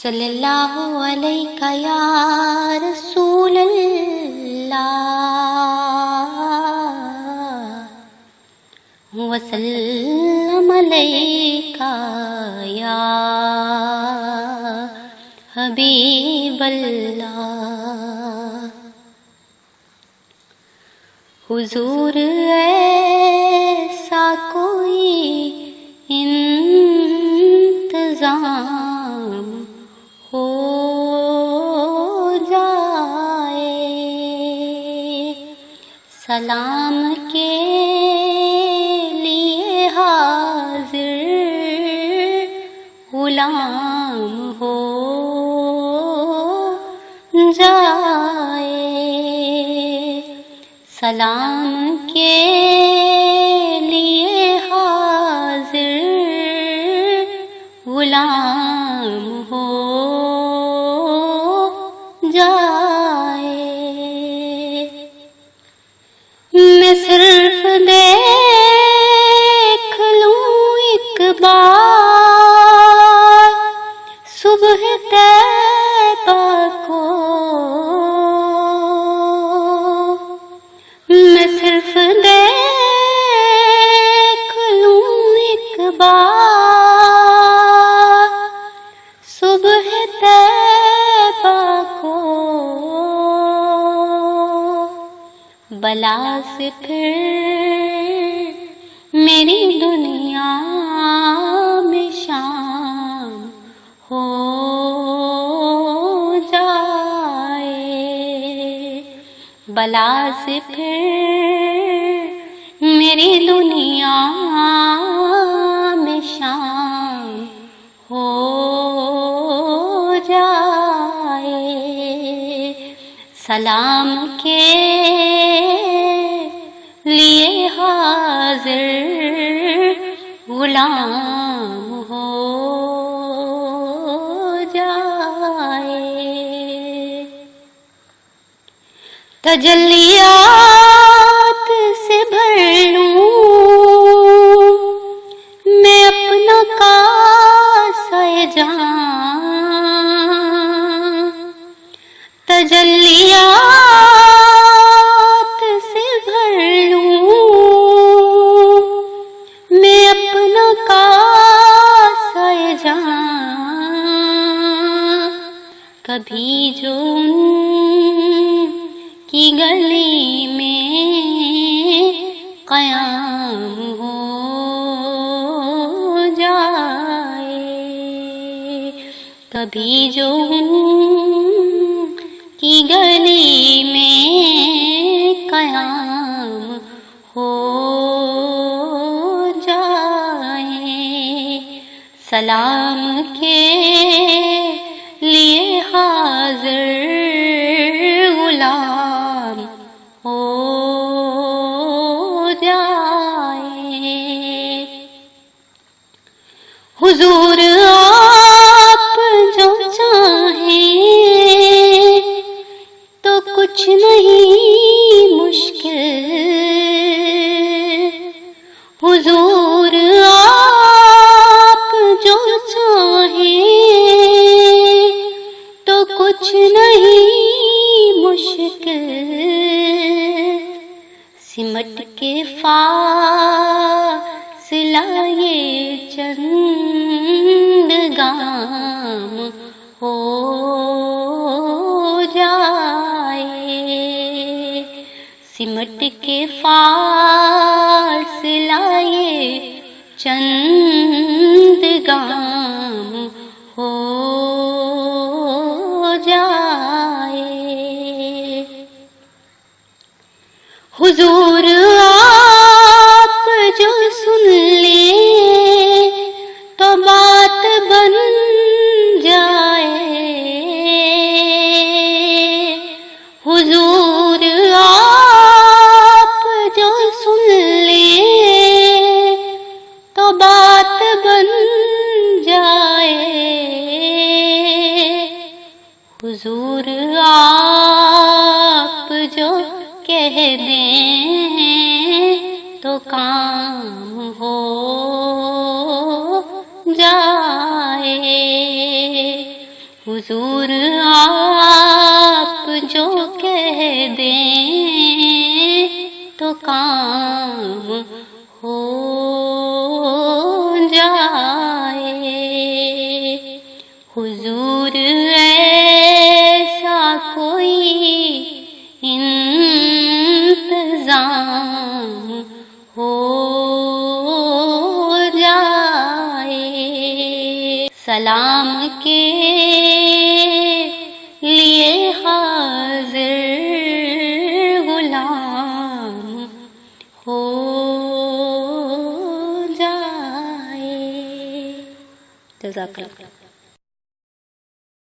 صلی اللہ علیہ یا رسول اللہ وسلم علیہ یا حبیب اللہ۔ حضور ایسا کوئی انتظام ہو جائے، سلام کے لیے حاضر غلام ہو جائے، سلام کے لیے حاضر غلام ہو جائے۔ میں صرف دیکھ لوں ایک بار صبح طیبہ کو، میں صرف دیکھ لوں ایک بار صبح طیبہ کو، بلا سے پھر میری دنیا میں شام ہو جائے، بلا سے پھر میری دنیا میں شام ہو جائے، سلام کے لیے حاضر غلام ہو جائے۔ تجلیات سے بھر لوں میں اپنا کاسہ جان، تجلیات سے بھر لوں میں اپنا کاسہ جان، کبھی جو ان کی گلی میں قیام ہو جائے، کبھی جو ان کی گلی میں قیام ہو جائے، سلام کے لیے حاضر غلام ہو جائے۔ حضور آپ جو چاہیں تو کچھ نہیں مشکل، حضور آپ جو چاہیں تو کچھ نہیں مشکل، سمٹ کے فاصلہ یہ چند گام ہو جائے، سمٹ کے فاصلہ یہ چند گام ہو جائے۔ حضور آپ جو سن لیں تو بات بن جائے، حضور آپ جو سن لیں تو بات بن جائے، حضور آپ جو کہہ دیں تو کام ہو جائے، حضور آپ جو کہہ دیں تو کام ہو جائے، حضور ایسا کوئی انتظام ہو جائے، سلام کے لیے حاضر غلام ہو جائے۔ جزاک اللہ۔